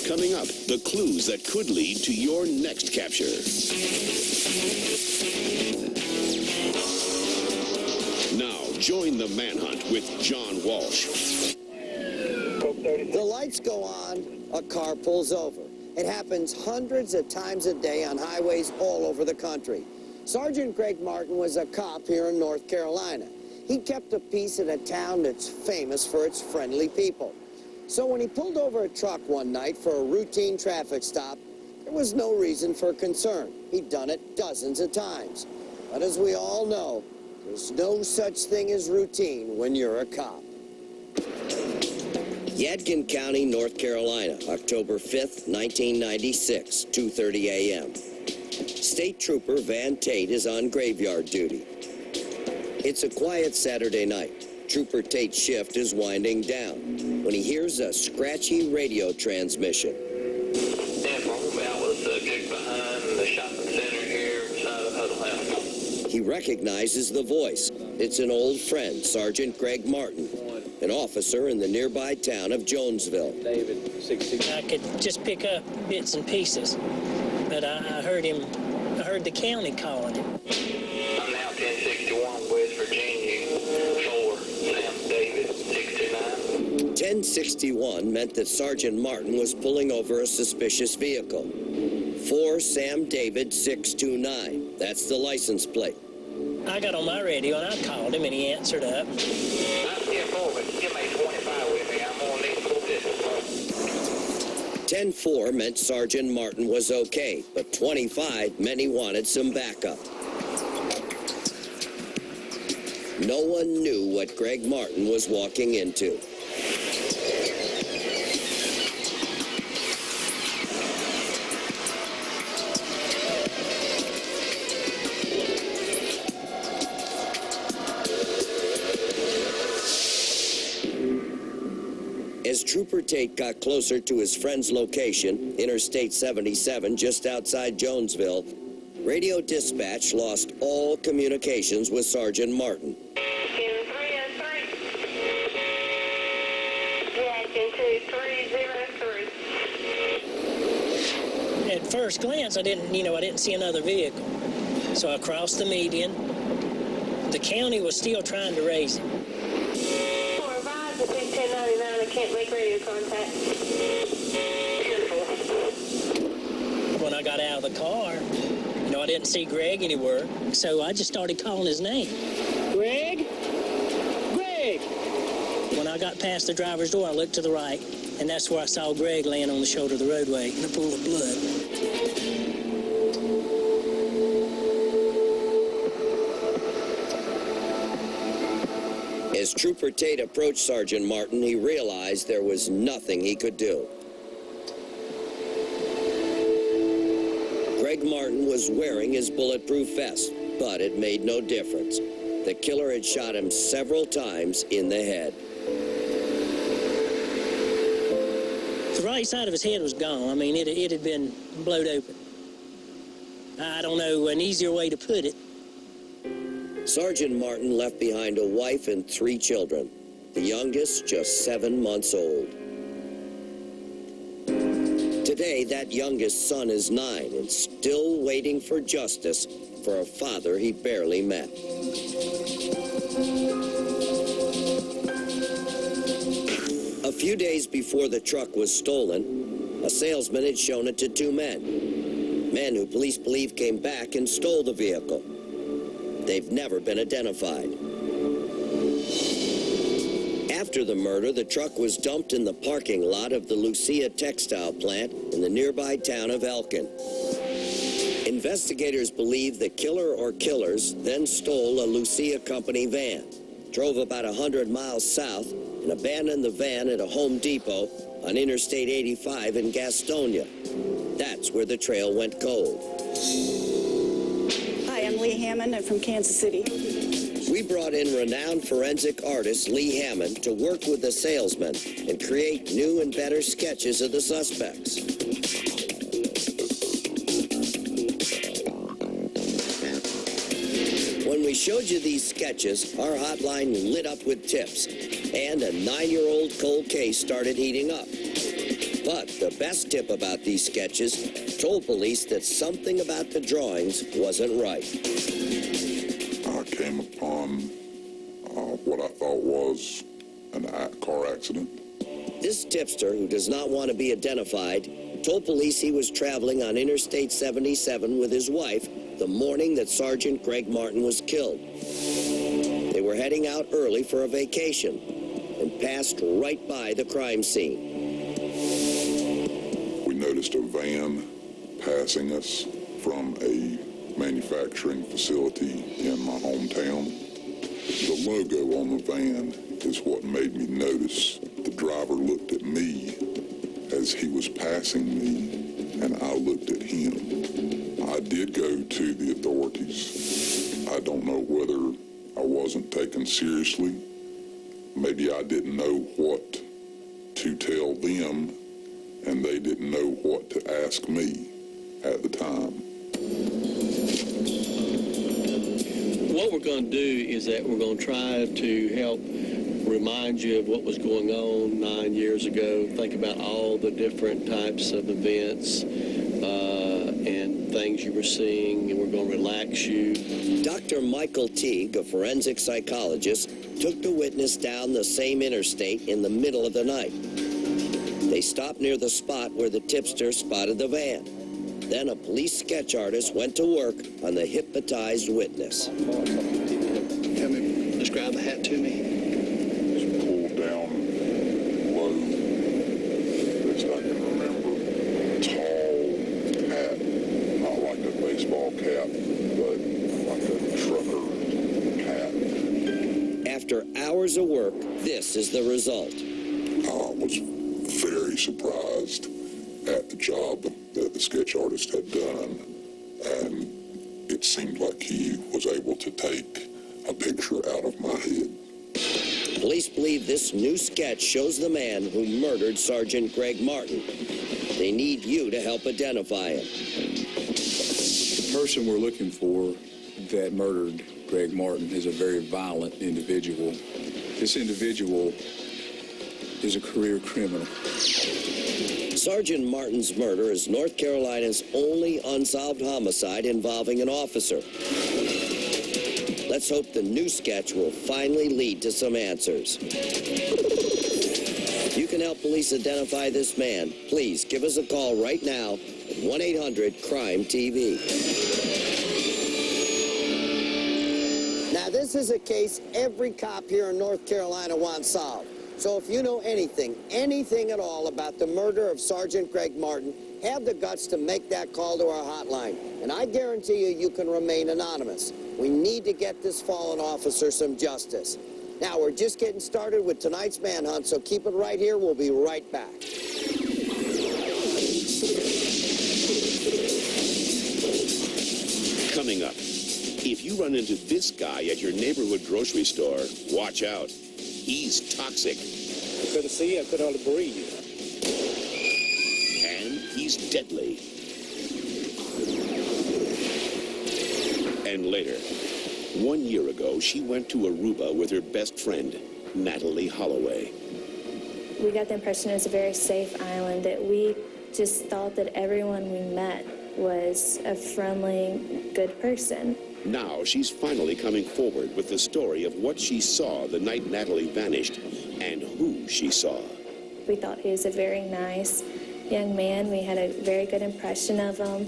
Coming up, the clues that could lead to your next capture. Now, join the manhunt with John Walsh. The lights go on, a car pulls over. It happens hundreds of times a day on highways all over the country. Sergeant Greg Martin was a cop here in North Carolina. He kept a peace in a town that's famous for its friendly people. So when he pulled over a truck one night for a routine traffic stop, there was no reason for concern. He'd done it dozens of times. But as we all know, there's no such thing as routine when you're a cop. Yadkin County, North Carolina, October 5th, 1996, 2:30 a.m. State Trooper Van Tate is on graveyard duty. It's a quiet Saturday night. Trooper Tate's shift is winding down when he hears a scratchy radio transmission. That was just behind the shopping center here beside the Huddle House. He recognizes the voice. It's an old friend, Sergeant Greg Martin, an officer in the nearby town of Jonesville. David, 60. I could just pick up bits and pieces, but I heard the county calling him. I'm now 1061 West Virginia, 4 Sam David, 629. 1061 meant that Sergeant Martin was pulling over a suspicious vehicle. 4 Sam David 629. That's the license plate. I got on my radio and I called him and he answered up. I'm here for it. Give me 25 with me. I'm going to need a little distance. 10-4 meant Sergeant Martin was okay, but 25 meant he wanted some backup. No one knew what Greg Martin was walking into. As Trooper Tate got closer to his friend's location, Interstate 77, just outside Jonesville, radio dispatch lost all communications with Sergeant Martin. Yadkin 303. Yadkin 2303. At first glance, I didn't see another vehicle. So I crossed the median. The county was still trying to raise him. For a ride to 1099, I can't make radio contact. When I got out of the car, I didn't see Greg anywhere, so I just started calling his name. Greg? Greg! When I got past the driver's door, I looked to the right, and that's where I saw Greg laying on the shoulder of the roadway in a pool of blood. As Trooper Tate approached Sergeant Martin, he realized there was nothing he could do. Greg Martin was wearing his bulletproof vest, but it made no difference. The killer had shot him several times in the head. The right side of his head was gone. I mean, it had been blowed open. I don't know an easier way to put it. Sergeant Martin left behind a wife and 3 children, the youngest just 7 months old. Today, that youngest son is 9 and still waiting for justice for a father he barely met. A few days before the truck was stolen, a salesman had shown it to 2 men who police believe came back and stole the vehicle. They've never been identified. After the murder, the truck was dumped in the parking lot of the Lucia textile plant in the nearby town of Elkin. Investigators believe the killer or killers then stole a Lucia company van, drove about 100 miles south, and abandoned the van at a Home Depot on Interstate 85 in Gastonia. That's where the trail went cold. Hi, I'm Lee Hammond. I'm from Kansas City. We brought in renowned forensic artist Lee Hammond to work with the salesman and create new and better sketches of the suspects. When we showed you these sketches, our hotline lit up with tips, and a 9-year-old cold case started heating up. But the best tip about these sketches told police that something about the drawings wasn't right. I came upon what I thought was a car accident. This tipster, who does not want to be identified, told police he was traveling on Interstate 77 with his wife the morning that Sergeant Greg Martin was killed. They were heading out early for a vacation and passed right by the crime scene. We noticed a van passing us from a manufacturing facility in my hometown. The logo on the van is what made me notice. The driver looked at me as he was passing me, and I looked at him. I did go to the authorities. I don't know whether I wasn't taken seriously. Maybe I didn't know what to tell them, and they didn't know what to ask me at the time. What we're going to do is that we're going to try to help remind you of what was going on 9 years ago. Think about all the different types of events and things you were seeing, and we're going to relax you. Dr. Michael Teague, a forensic psychologist, took the witness down the same interstate in the middle of the night. They stopped near the spot where the tipster spotted the van. Then a police sketch artist went to work on the hypnotized witness. Describe the hat to me. It's pulled down low, best I can remember. Tall hat, not like a baseball cap, but like a trucker hat. After hours of work, this is the result. I was very surprised at the job that the sketch artist had done, and it seemed like he was able to take a picture out of my head. Police believe this new sketch shows the man who murdered Sergeant Greg Martin. They need you to help identify him. The person we're looking for that murdered Greg Martin is a very violent individual. This individual is a career criminal. Sergeant Martin's murder is North Carolina's only unsolved homicide involving an officer. Let's hope the new sketch will finally lead to some answers. If you can help police identify this man, please give us a call right now at 1-800-CRIME-TV. Now, this is a case every cop here in North Carolina wants solved. So if you know anything at all about the murder of Sergeant Greg Martin, have the guts to make that call to our hotline. And I guarantee you can remain anonymous. We need to get this fallen officer some justice. Now, we're just getting started with tonight's manhunt, so keep it right here. We'll be right back. Coming up, if you run into this guy at your neighborhood grocery store, watch out. He's toxic. I couldn't see, I could hardly breathe. And he's deadly. And later, 1 year ago, she went to Aruba with her best friend, Natalie Holloway. We got the impression it was a very safe island, that we just thought that everyone we met was a friendly, good person. Now she's finally coming forward with the story of what she saw the night Natalie vanished and who she saw. We thought he was a very nice young man. We had a very good impression of him.